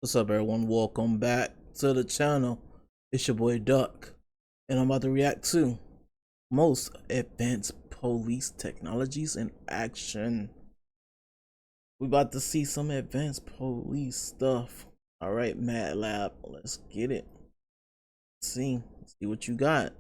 What's up, everyone? Welcome back to the channel. It's your boy Duck, and I'm about to react to most advanced police technologies in action. We about to see some advanced police stuff. All right, Mad Lab, let's get it. Let's see what you got.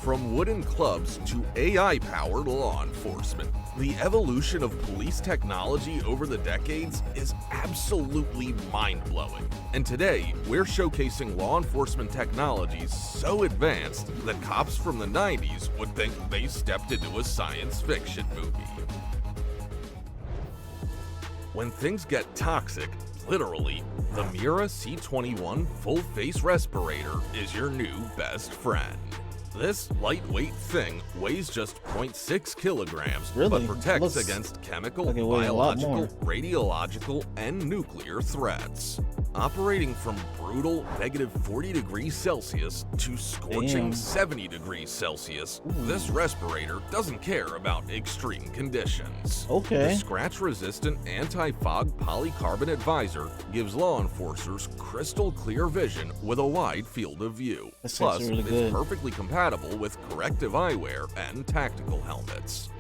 From wooden clubs to AI-powered law enforcement, the evolution of police technology over the decades is absolutely mind-blowing. And today, we're showcasing law enforcement technologies so advanced that cops from the 90s would think they stepped into a science fiction movie. When things get toxic, literally, the Mura C21 full-face respirator is your new best friend. This lightweight thing weighs just 0.6 kilograms, but protects against chemical, biological, radiological, and nuclear threats. Operating from brutal -40 degrees Celsius to scorching 70 degrees Celsius, this respirator doesn't care about extreme conditions. The scratch-resistant anti-fog polycarbonate visor gives law enforcers crystal clear vision with a wide field of view. Plus, it's perfectly compatible with corrective eyewear and tactical helmets.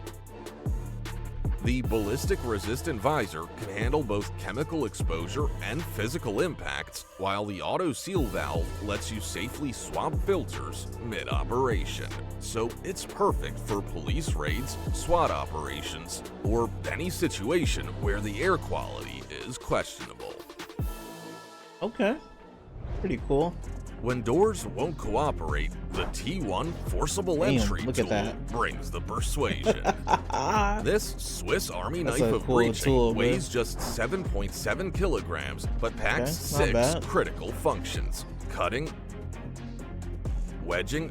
The ballistic-resistant visor can handle both chemical exposure and physical impacts, while the auto-seal valve lets you safely swap filters mid-operation. So it's perfect for police raids, SWAT operations, or any situation where the air quality is questionable. Okay, pretty cool. When doors won't cooperate, the T1 forcible entry tool brings the persuasion. This Swiss Army knife of breaching weighs just 7.7 kilograms, but packs 6 critical functions: cutting, wedging,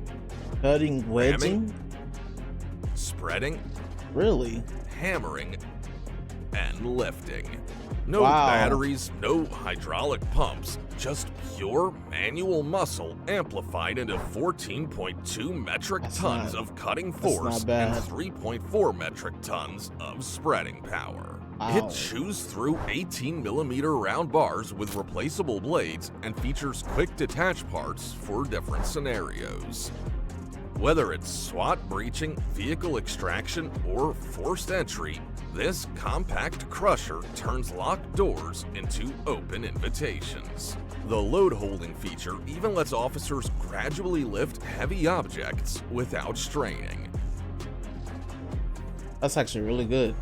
ramming, spreading, hammering, and lifting. No batteries, no hydraulic pumps, just pure manual muscle amplified into 14.2 metric tons of cutting force and 3.4 metric tons of spreading power. It chews through 18mm round bars with replaceable blades and features quick detach parts for different scenarios. Whether it's SWAT breaching, vehicle extraction, or forced entry, this compact crusher turns locked doors into open invitations. The load-holding feature even lets officers gradually lift heavy objects without straining. That's actually really good.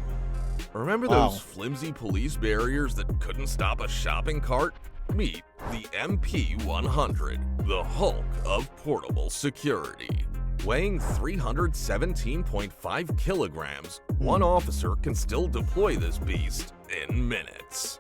Remember those flimsy police barriers that couldn't stop a shopping cart? Meet the MP100, the Hulk of portable security. Weighing 317.5 kilograms, one officer can still deploy this beast in minutes.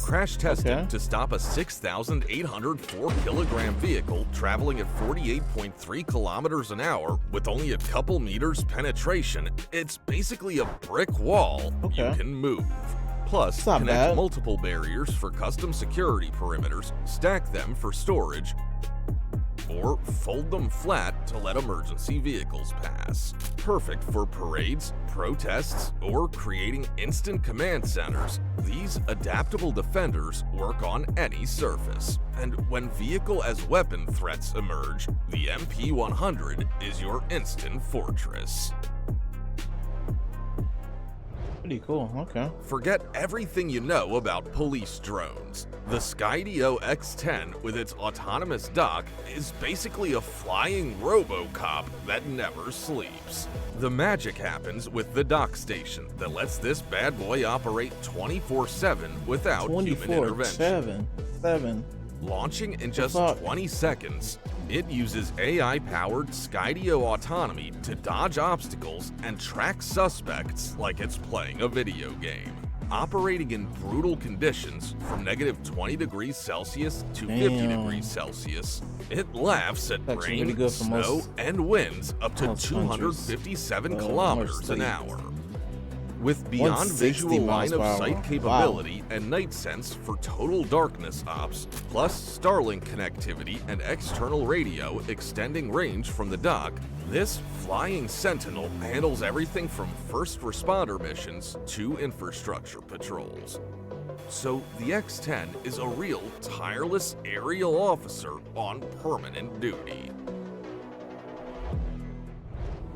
Crash tested to stop a 6,804 kilogram vehicle traveling at 48.3 kilometers an hour with only a couple meters penetration, it's basically a brick wall you can move. Plus, connect multiple barriers for custom security perimeters, stack them for storage, or fold them flat to let emergency vehicles pass. Perfect for parades, protests, or creating instant command centers, these adaptable defenders work on any surface. And when vehicle as weapon threats emerge, the MP100 is your instant fortress. Pretty cool, Forget everything you know about police drones. The Skydio X10 with its autonomous dock is basically a flying RoboCop that never sleeps. The magic happens with the dock station that lets this bad boy operate 24/7 without human intervention. Launching in just 20 seconds, it uses AI-powered Skydio autonomy to dodge obstacles and track suspects like it's playing a video game. Operating in brutal conditions from -20 degrees Celsius to 50 degrees Celsius, it laughs at rain, snow, and winds up to 257 kilometers an hour. With beyond visual line of sight capability and night sense for total darkness ops, plus Starlink connectivity and external radio extending range from the dock, this flying Sentinel handles everything from first responder missions to infrastructure patrols. So the X-10 is a real tireless aerial officer on permanent duty.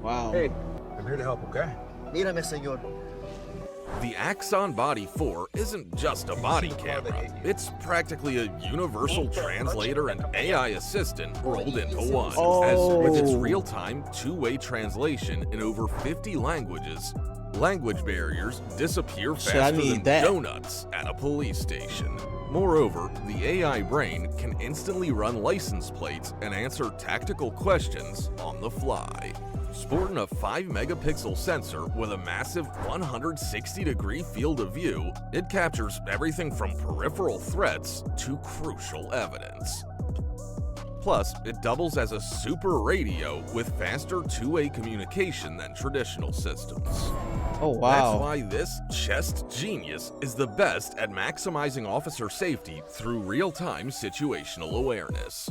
Wow. Hey, I'm here to help, okay? Mírame, señor. The Axon Body 4 isn't just a body camera, it's practically a universal translator and AI assistant rolled into one. As with its real-time, two-way translation in over 50 languages, language barriers disappear faster than donuts at a police station. Moreover, the AI brain can instantly run license plates and answer tactical questions on the fly. Sporting a 5-megapixel sensor with a massive 160-degree field of view, it captures everything from peripheral threats to crucial evidence. Plus, it doubles as a super radio with faster two-way communication than traditional systems. Oh, wow. That's why this chest genius is the best at maximizing officer safety through real-time situational awareness.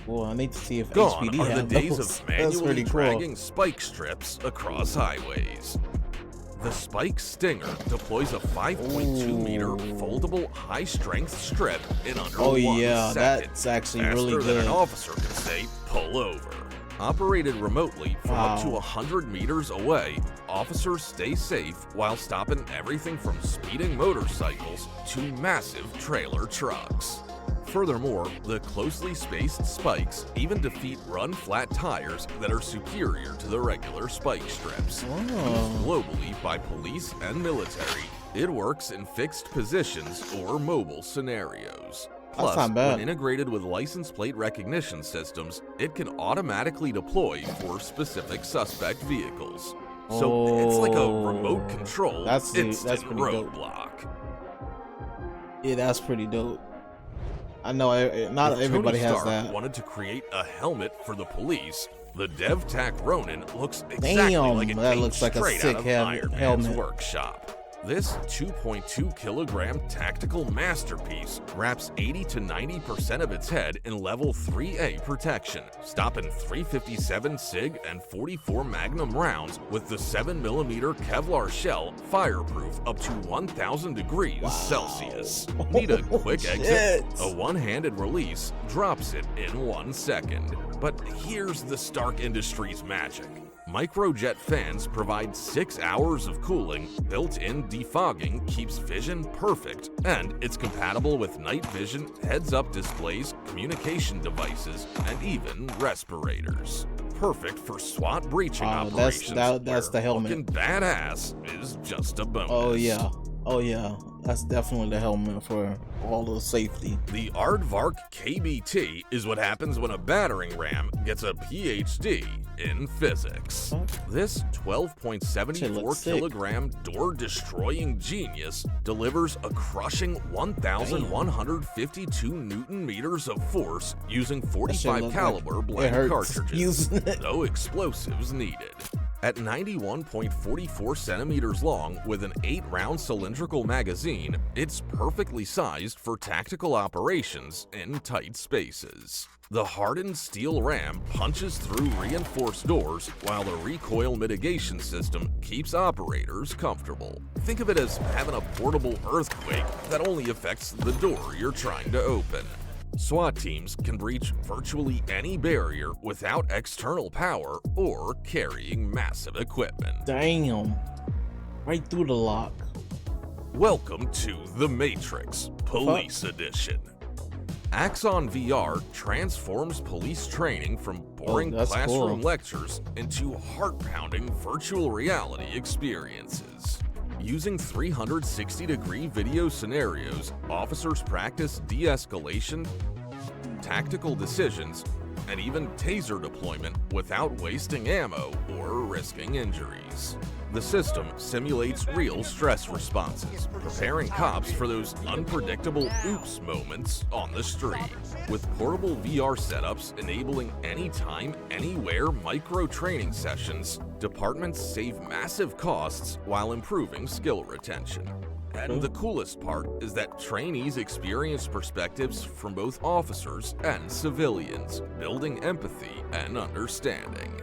Well, I need to see if Gone HPD are the have days those. of That's manually pretty cool. dragging spike strips across highways. The Spike Stinger deploys a 5.2-meter foldable high-strength strip in under 1 yeah, second. that's actually faster really than good. an officer can say, pull over. Operated remotely from up to Wow. 100 meters away, officers stay safe while stopping everything from speeding motorcycles to massive trailer trucks. Furthermore, the closely spaced spikes even defeat run-flat tires that are superior to the regular spike strips. Used globally by police and military, it works in fixed positions or mobile scenarios. Plus, not bad. when integrated with license plate recognition systems, it can automatically deploy for specific suspect vehicles. So it's like a remote control instant that's pretty dope. roadblock. Yeah, that's pretty dope. I know not If everybody Tony has Stark that. wanted to create a helmet for the police, the DevTac Ronin looks exactly like it that came looks like a straight sick out of Iron Man's helmet. workshop. This 2.2-kilogram tactical masterpiece wraps 80 to 90% of its head in level 3A protection, stopping 357 SIG and 44 Magnum rounds with the 7mm Kevlar shell, fireproof up to 1,000 degrees Celsius. Need a quick exit? A one-handed release drops it in 1 second. But here's the Stark Industries magic. Microjet fans provide 6 hours of cooling, built-in defogging keeps vision perfect, and it's compatible with night vision, heads-up displays, communication devices, and even respirators. Perfect for SWAT breaching operations. That's the helmet. Looking badass is just a bonus. Oh yeah, that's definitely the helmet for all the safety. The Aardvark KBT is what happens when a battering ram gets a PhD in physics. This 12.74-kilogram door-destroying genius delivers a crushing 1,152 Newton-meters of force using 45 caliber blank cartridges. No explosives needed. At 91.44 centimeters long with an 8-round cylindrical magazine, it's perfectly sized for tactical operations in tight spaces. The hardened steel ram punches through reinforced doors while the recoil mitigation system keeps operators comfortable. Think of it as having a portable earthquake that only affects the door you're trying to open. SWAT teams can breach virtually any barrier without external power or carrying massive equipment. Damn. Right through the lock. Welcome to The Matrix Police Edition. Axon VR transforms police training from boring classroom lectures into heart-pounding virtual reality experiences. Using 360-degree video scenarios, officers practice de-escalation, tactical decisions, and even taser deployment without wasting ammo or risking injuries. The system simulates real stress responses, preparing cops for those unpredictable oops moments on the street. With portable VR setups enabling anytime, anywhere micro-training sessions, departments save massive costs while improving skill retention. And the coolest part is that trainees experience perspectives from both officers and civilians, building empathy and understanding.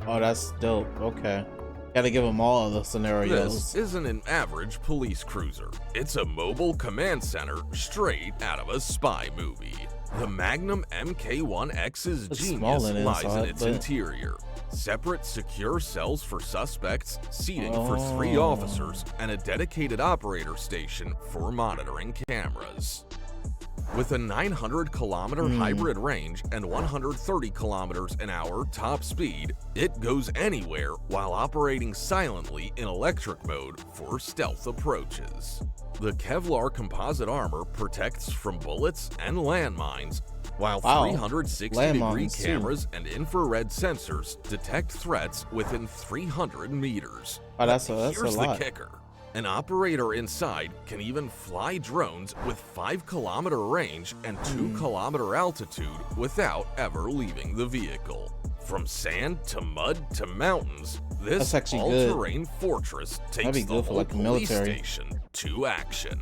Oh, that's dope. Okay. Gotta give them all the This scenarios. isn't an average police cruiser. It's a mobile command center straight out of a spy movie. The Magnum MK1X's It's genius small in lies in inside, its but- interior. Separate secure cells for suspects, seating for 3 Oh. officers, and a dedicated operator station for monitoring cameras. With a 900-kilometer hybrid range and 130 kilometers an hour top speed, it goes anywhere while operating silently in electric mode for stealth approaches. The Kevlar composite armor protects from bullets and landmines, while Wow. 360-degree Landmines, too. cameras and infrared sensors detect threats within 300 meters. Oh, that's But a here's lot. the kicker. An operator inside can even fly drones with 5-kilometer range and 2-kilometer altitude without ever leaving the vehicle. From sand to mud to mountains, this That's actually good. all-terrain fortress That'd takes be the good for, whole like, the police military. station to action.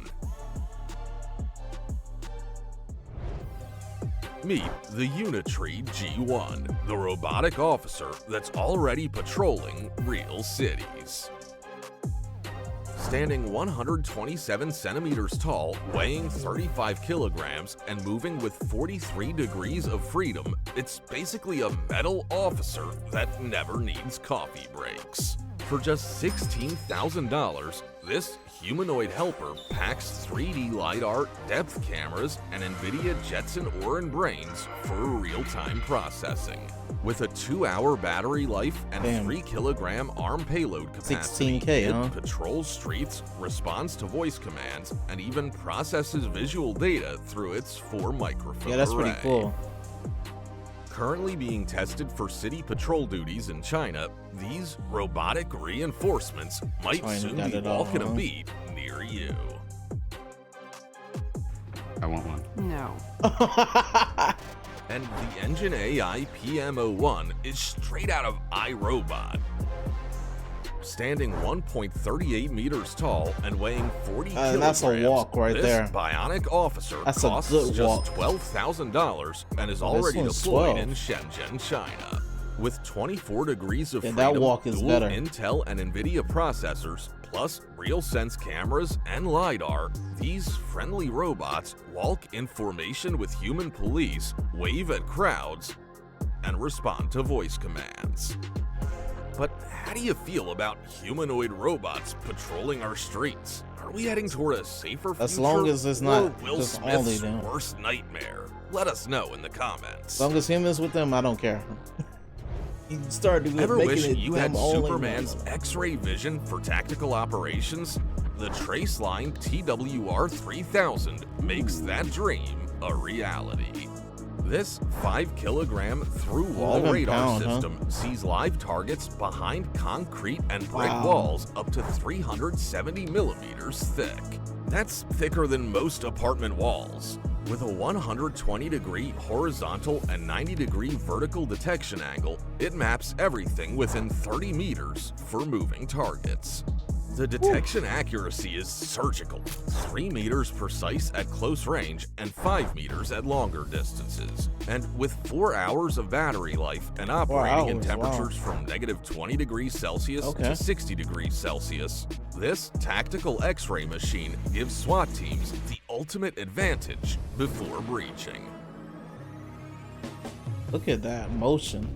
Meet the Unitree G1, the robotic officer that's already patrolling real cities. Standing 127 centimeters tall, weighing 35 kilograms, and moving with 43 degrees of freedom, it's basically a metal officer that never needs coffee breaks. For just $16,000, this humanoid helper packs 3D LiDAR, depth cameras, and NVIDIA Jetson Orin brains for real-time processing. With a 2-hour battery life and Damn. 3-kilogram ARM payload capacity, 16K, it huh? patrols streets, responds to voice commands, and even processes visual data through its 4-microphone Yeah, that's pretty array. cool. Currently being tested for city patrol duties in China, these robotic reinforcements might China soon got be it all, walking a huh? beat near you. I want one. No. And the Engine AI PM01 is straight out of iRobot. Standing 1.38 meters tall and weighing 40 kilograms, that's a walk right this there. bionic officer That's a costs good walk. just $12,000 and is Oh, this already one's deployed 12. in Shenzhen, China. With 24 degrees of Yeah, freedom, that walk is dual better. Intel and NVIDIA processors, plus RealSense cameras and LiDAR, these friendly robots walk in formation with human police, wave at crowds, and respond to voice commands. But how do you feel about humanoid robots patrolling our streets? Are we heading toward a safer future? As long as it's or not Will just only Smith's them. worst nightmare? Let us know in the comments. As long as humans with them, I don't care. You start doing Ever making wish it you had them only Superman's ones. X-ray vision for tactical operations? The Traceline TWR 3000 makes that dream a reality. This 5-kilogram through-wall 11 radar pound, huh? system sees live targets behind concrete and brick Wow. walls up to 370 millimeters thick. That's thicker than most apartment walls. With a 120-degree horizontal and 90-degree vertical detection angle, it maps everything within 30 meters for moving targets. The detection accuracy is surgical, 3 meters precise at close range and 5 meters at longer distances. And with 4 hours of battery life and operating in hours, temperatures from negative 20 degrees Celsius Okay. to 60 degrees Celsius, this tactical X-ray machine gives SWAT teams the ultimate advantage before breaching. Look at that motion.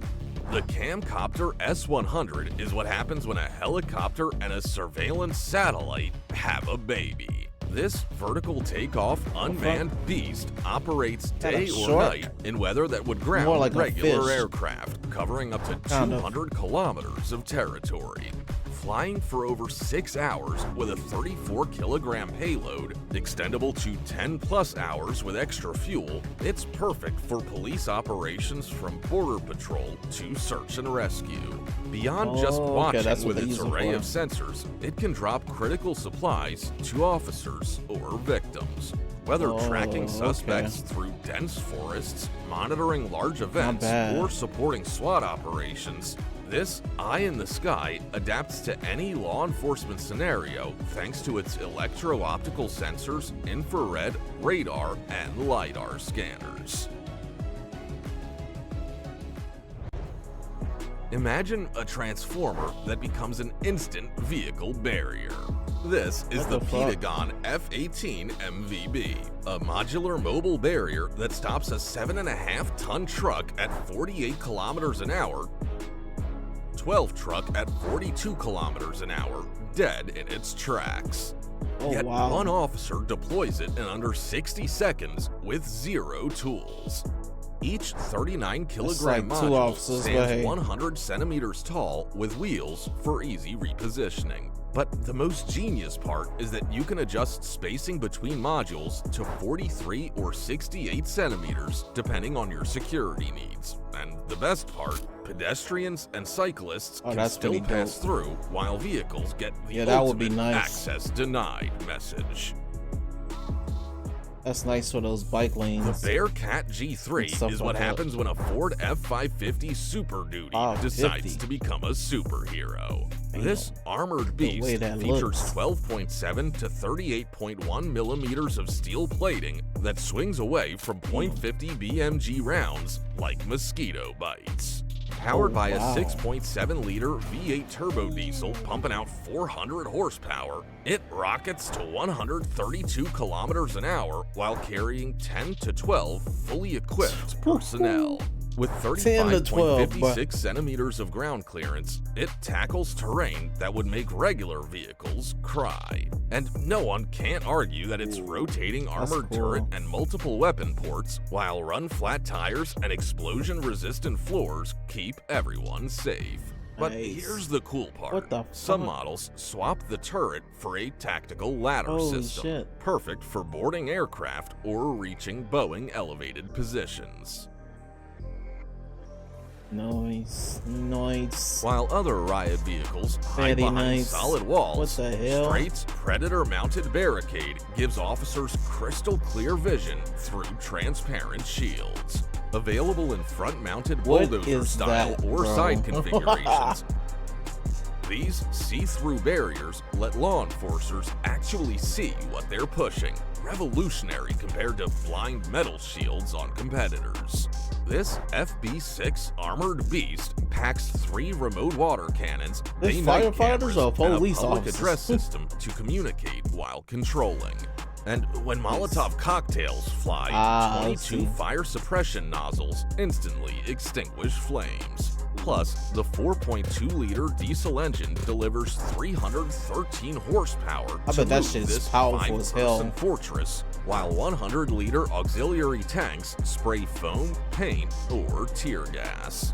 The Camcopter S100 is what happens when a helicopter and a surveillance satellite have a baby. This vertical takeoff unmanned beast operates Kinda day or short. night in weather that would ground More like a regular fish. aircraft, covering up to Kind of. 200 kilometers of territory. Flying for over 6 hours with a 34-kilogram payload, extendable to 10-plus hours with extra fuel, it's perfect for police operations from border patrol to search and rescue. Beyond just Oh, okay, watching that's what with they its use it array for. of sensors, it can drop critical supplies to officers or victims. Whether Oh, tracking okay. suspects through dense forests, monitoring large events, bad. or supporting SWAT operations, this eye in the sky adapts to any law enforcement scenario thanks to its electro-optical sensors, infrared, radar, and LiDAR scanners. Imagine a transformer that becomes an instant vehicle barrier. This is What the the fuck? Pentagon F-18 MVB, a modular mobile barrier that stops a 7.5-ton truck at 48 kilometers an hour, 12 truck at 42 kilometers an hour, dead in its tracks. Oh, Yet wow. one officer deploys it in under 60 seconds with 0 tools. Each 39-kilogram like two module officers, but stands hey. 100 centimeters tall with wheels for easy repositioning. But the most genius part is that you can adjust spacing between modules to 43 or 68 centimeters depending on your security needs. And the best part, pedestrians and cyclists Oh, can that's still pretty pass dope. through while vehicles get the Yeah, that would be ultimate nice. access denied message. That's nice for those bike The lanes. Bearcat And G3 stuff is what like that. happens when a Ford F550 Super Duty decides 550. to become a superhero. Damn. This armored The way beast that features looks. 12.7 to 38.1 millimeters of steel plating that swings away from .50 BMG rounds like mosquito bites. Powered Oh, by a wow. 6.7-liter V8 turbo diesel pumping out 400 horsepower, it rockets to 132 kilometers an hour while carrying 10 to 12 fully equipped personnel. With 10 to 12, 35.56 centimeters of ground clearance, it tackles terrain that would make regular vehicles cry. And no one can't argue that its rotating That's armored cool. turret and multiple weapon ports, while run-flat tires and explosion-resistant floors, keep everyone safe. But Nice. here's the cool part. What the Some fuck? models swap the turret for a tactical ladder Holy system, shit. perfect for boarding aircraft or reaching Boeing elevated positions. Nice. While other Riot vehicles hide Very behind nice. solid walls, What the hell? Straight's Predator-mounted barricade gives officers crystal clear vision through transparent shields. Available in front-mounted What bulldozer is style that, or bro? side configurations. These see-through barriers let law enforcers actually see what they're pushing, revolutionary compared to blind metal shields on competitors. This FB6 armored beast packs 3 remote water cannons, This day-night firefighters cameras, or and a police public officers? address system to communicate while controlling. And when Molotov cocktails fly, I 22 see. fire suppression nozzles instantly extinguish flames. Plus, the 4.2-liter diesel engine delivers 313 horsepower I to bet that move shit's this powerful as hell. 5-person fortress, while 100-liter auxiliary tanks spray foam, paint, or tear gas.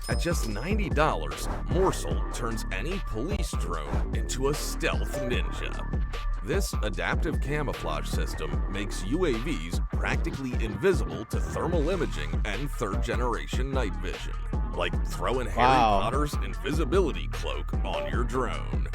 At just $90, Morsel turns any police drone into a stealth ninja. This adaptive camouflage system makes UAVs practically invisible to thermal imaging and third-generation night vision, like throwing Harry Wow. Potter's invisibility cloak on your drone.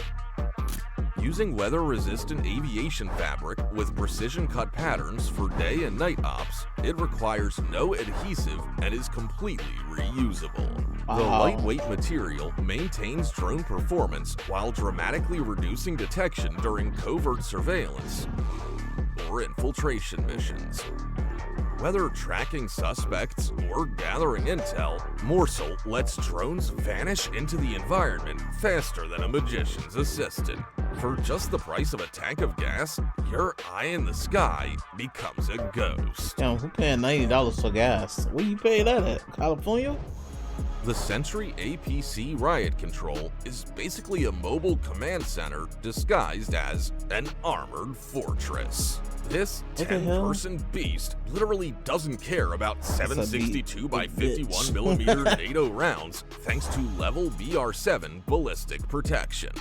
Using weather-resistant aviation fabric with precision-cut patterns for day and night ops, it requires no adhesive and is completely reusable. The Wow. lightweight material maintains drone performance while dramatically reducing detection during covert surveillance or infiltration missions. Whether tracking suspects or gathering intel, Morsel lets drones vanish into the environment faster than a magician's assistant. For just the price of a tank of gas, your eye in the sky becomes a ghost. Damn, who paying $90 for gas? Where you pay that at? California? The Sentry APC Riot Control is basically a mobile command center disguised as an armored fortress. This What the hell? 10-person beast literally doesn't care about 762 by big 51 bitch. millimeter NATO rounds thanks to level BR7 ballistic protection.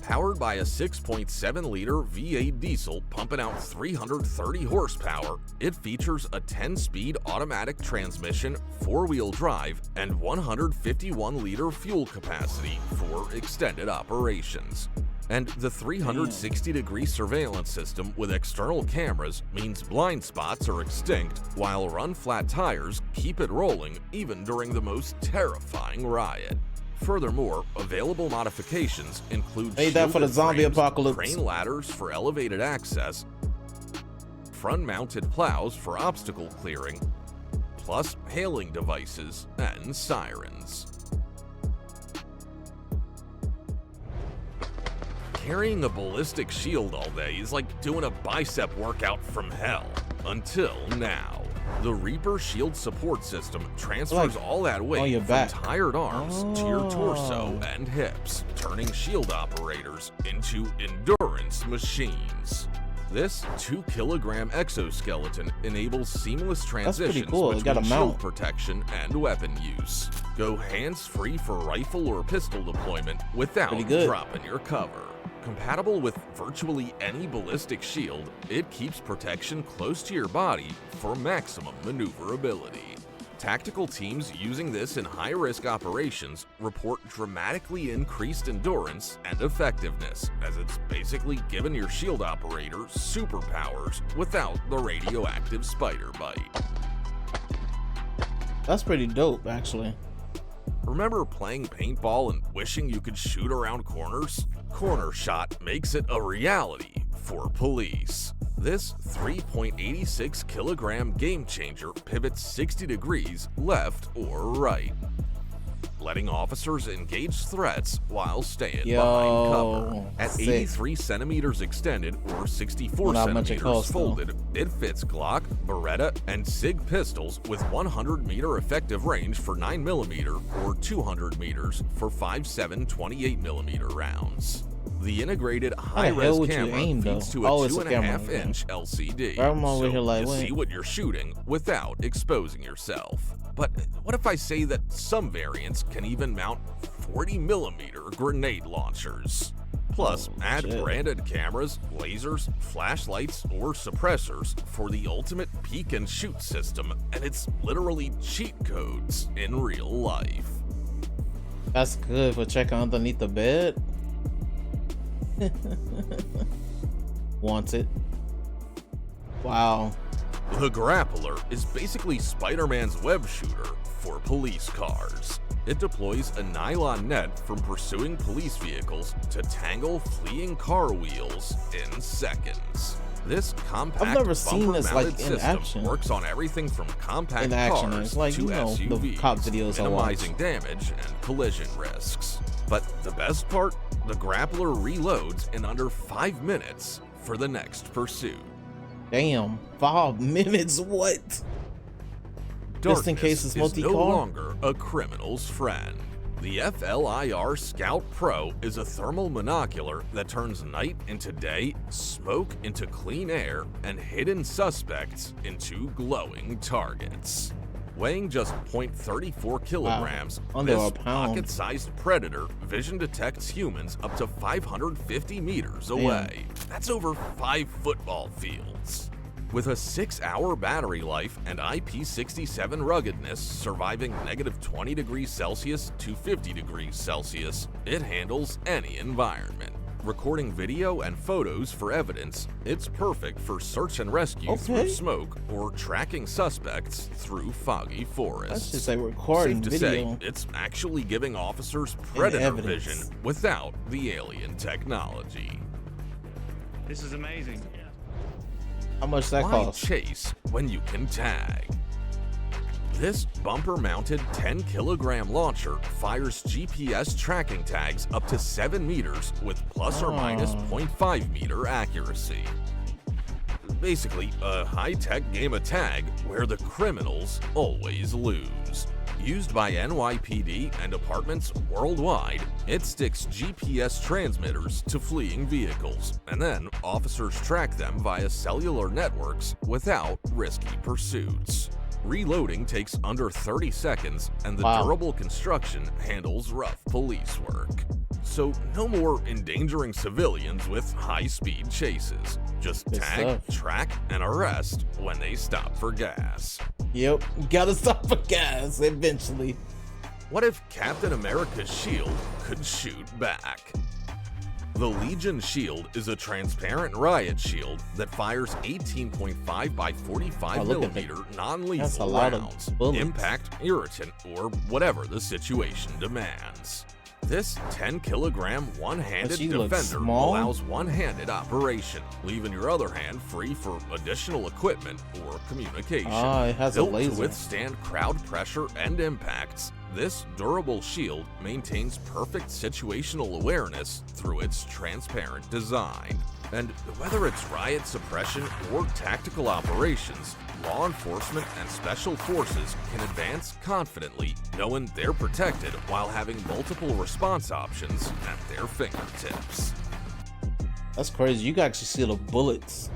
Powered by a 6.7-liter V8 diesel pumping out 330 horsepower, it features a 10-speed automatic transmission, 4-wheel drive, and 151-liter fuel capacity for extended operations. And the 360-degree surveillance system with external cameras means blind spots are extinct, while run-flat tires keep it rolling even during the most terrifying riot. Furthermore, available modifications include Made that for the shielded zombie frames, apocalypse. crane ladders for elevated access, front-mounted plows for obstacle clearing, plus hailing devices and sirens. Carrying a ballistic shield all day is like doing a bicep workout from hell. Until now. The Reaper shield support system transfers all that weight from back. tired arms to your torso and hips, turning shield operators into endurance machines. This 2-kilogram exoskeleton enables seamless transitions between shield protection and weapon use. Go hands-free for rifle or pistol deployment without dropping your cover. Compatible with virtually any ballistic shield, it keeps protection close to your body for maximum maneuverability. Tactical teams using this in high-risk operations report dramatically increased endurance and effectiveness, as it's basically given your shield operator superpowers without the radioactive spider bite. That's pretty dope, actually. Remember playing paintball and wishing you could shoot around corners? Corner Shot makes it a reality for police. This 3.86 kilogram game changer pivots 60 degrees left or right, letting officers engage threats while staying behind cover. At 83 centimeters extended or 64 centimeters folded, it fits Glock, Beretta, and SIG pistols with 100-meter effective range for 9mm or 200 meters for 5.7 28mm rounds. The integrated high-res camera feeds to a 2.5-inch LCD, so you see what you're shooting without exposing yourself. But what if I say that some variants can even mount 40mm grenade launchers? Plus, add branded cameras, lasers, flashlights, or suppressors for the ultimate peek and shoot system, and it's literally cheat codes in real life. That's good for checking underneath the bed. Want it? Wow. The Grappler is basically Spider-Man's web shooter for police cars. It deploys a nylon net from pursuing police vehicles to tangle fleeing car wheels in seconds. This compact bumper-mounted system works on everything from compact cars to SUVs, cop videos minimizing damage and collision risks. But the best part? The Grappler reloads in under 5 minutes for the next pursuit. Damn, 5 minutes? What? Darkness just in case it's is no longer a criminal's friend. The FLIR Scout Pro is a thermal monocular that turns night into day, smoke into clean air, and hidden suspects into glowing targets. Weighing just 0.34 kilograms, this pocket-sized Predator vision detects humans up to 550 meters away. That's over 5 football fields. With a 6-hour battery life and IP67 ruggedness surviving -20 degrees Celsius to 50 degrees Celsius, it handles any environment. Recording video and photos for evidence, it's perfect for search and rescue through smoke or tracking suspects through foggy forests. Let's just say recording Safe to say, it's actually giving officers Predator vision without the alien technology. This is amazing. How much that cost? Why chase when you can tag? This bumper-mounted 10-kilogram launcher fires GPS tracking tags up to 7 meters with plus or minus 0.5 meter accuracy. Basically, a high-tech game of tag where the criminals always lose. Used by NYPD and departments worldwide, it sticks GPS transmitters to fleeing vehicles, and then officers track them via cellular networks without risky pursuits. Reloading takes under 30 seconds, and the durable construction handles rough police work. So no more endangering civilians with high-speed chases. Just tag, track, and arrest when they stop for gas. Yep, gotta stop for gas eventually. What if Captain America's shield could shoot back? The Legion Shield is a transparent riot shield that fires 18.5 by 45mm non-lethal rounds, impact, irritant, or whatever the situation demands. This 10-kilogram one-handed She looks defender small. allows one-handed operation, leaving your other hand free for additional equipment or communication. Ah, it has a Built laser. to withstand crowd pressure and impacts, this durable shield maintains perfect situational awareness through its transparent design. And whether it's riot suppression or tactical operations, law enforcement and special forces can advance confidently, knowing they're protected while having multiple response options at their fingertips. That's crazy. You can actually see the bullets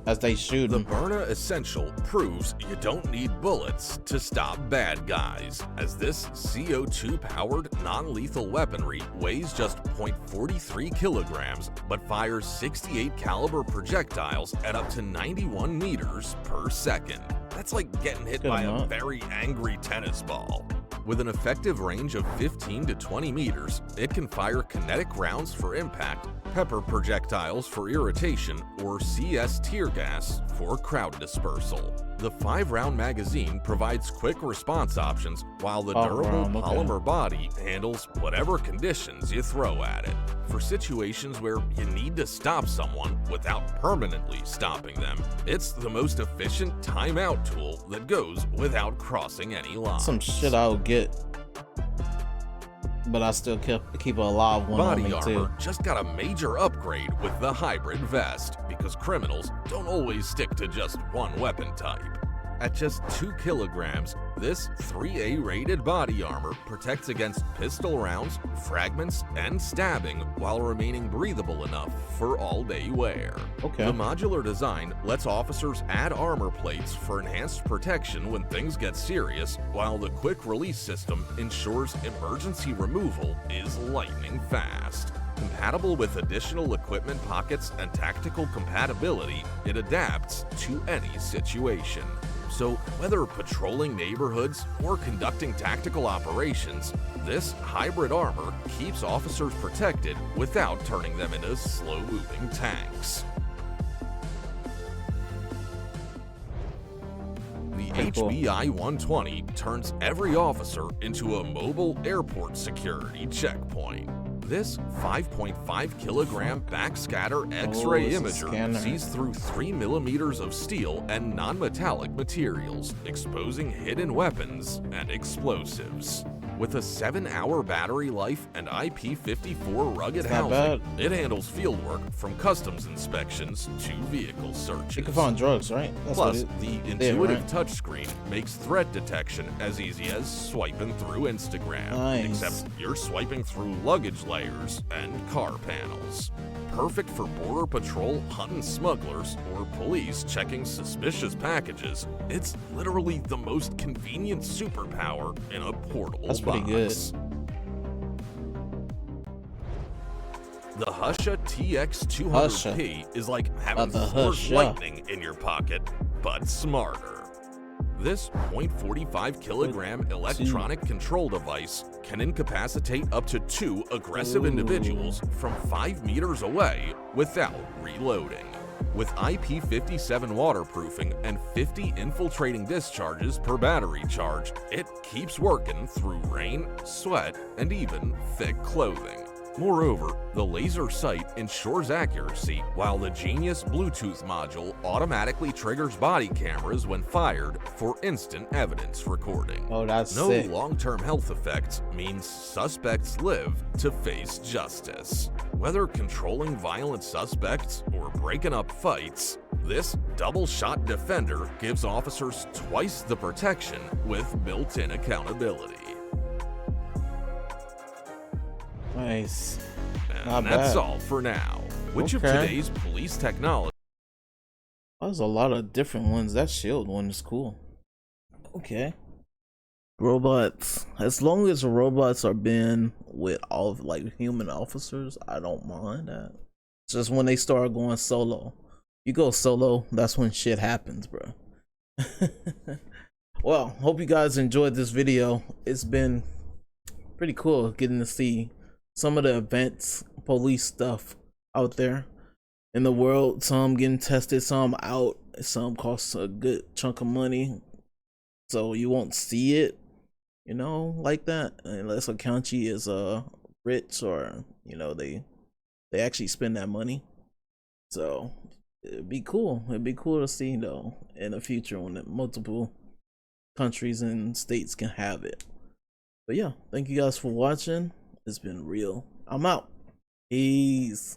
as they shoot The them. Byrna Essential proves you don't need bullets to stop bad guys, as this CO2-powered non-lethal weaponry weighs just 0.43 kilograms, but fires 68 caliber projectiles at up to 91 meters per second. That's like getting hit Good by a amount. very angry tennis ball. With an effective range of 15 to 20 meters, it can fire kinetic rounds for impact, pepper projectiles for irritation, or CS tear gas for crowd dispersal. The 5-round magazine provides quick response options, while the Oh, durable wow, okay. polymer body handles whatever conditions you throw at it. For situations where you need to stop someone without permanently stopping them, it's the most efficient timeout tool that goes without crossing any lines. Some shit I would get, but I still keep a live one on Body me armor too. just got a major upgrade with the hybrid vest, because criminals don't always stick to just one weapon type. At just 2 kilograms, this 3A rated body armor protects against pistol rounds, fragments, and stabbing while remaining breathable enough for all-day wear. Okay. The modular design lets officers add armor plates for enhanced protection when things get serious, while the quick release system ensures emergency removal is lightning fast. Compatible with additional equipment pockets and tactical compatibility, it adapts to any situation. So whether patrolling neighborhoods or conducting tactical operations, this hybrid armor keeps officers protected without turning them into slow-moving tanks. The Pretty cool. HBI 120 turns every officer into a mobile airport security checkpoint. This 5.5 kilogram backscatter X-ray it's a imager scanner. sees through 3 millimeters of steel and non-metallic materials, exposing hidden weapons and explosives. With a 7-hour battery life and IP54 rugged It's not housing, bad. it handles fieldwork from customs inspections to vehicle searches. You can find drugs, right? That's Plus, what the Yeah, intuitive right. touchscreen makes threat detection as easy as swiping through Instagram. Nice. Except you're swiping through luggage layers and car panels. Perfect for border patrol hunting smugglers or police checking suspicious packages. It's literally the most convenient superpower in a portable That's pretty box. The Husha TX200P is like having the Thor's Husha. lightning in your pocket, but smarter. This 0.45 kilogram electronic control device can incapacitate up to 2 aggressive Ooh. individuals from 5 meters away without reloading. With IP57 waterproofing and 50 infiltrating discharges per battery charge, it keeps working through rain, sweat, and even thick clothing. Moreover, the laser sight ensures accuracy, while the Genius Bluetooth module automatically triggers body cameras when fired for instant evidence recording. Oh, that's No sick. long-term health effects means suspects live to face justice. Whether controlling violent suspects or breaking up fights, this double-shot defender gives officers twice the protection with built-in accountability. Nice. And Not that's bad. all for now. Which of Okay. today's police technology There's a lot of different ones. That shield one is cool. Okay. Robots. As long as robots are being with all of like human officers, I don't mind that. It's just when they start going solo. You go solo, that's when shit happens, bro. Well, hope you guys enjoyed this video. It's been pretty cool getting to see some of the events, police stuff out there in the world. Some getting tested, some out, some cost a good chunk of money, so you won't see it, you know, like that, unless a country is rich, or you know, they actually spend that money. So it'd be cool. It'd be cool to see though in the future when multiple countries and states can have it. But yeah, thank you guys for watching. It's been real. I'm out. Peace.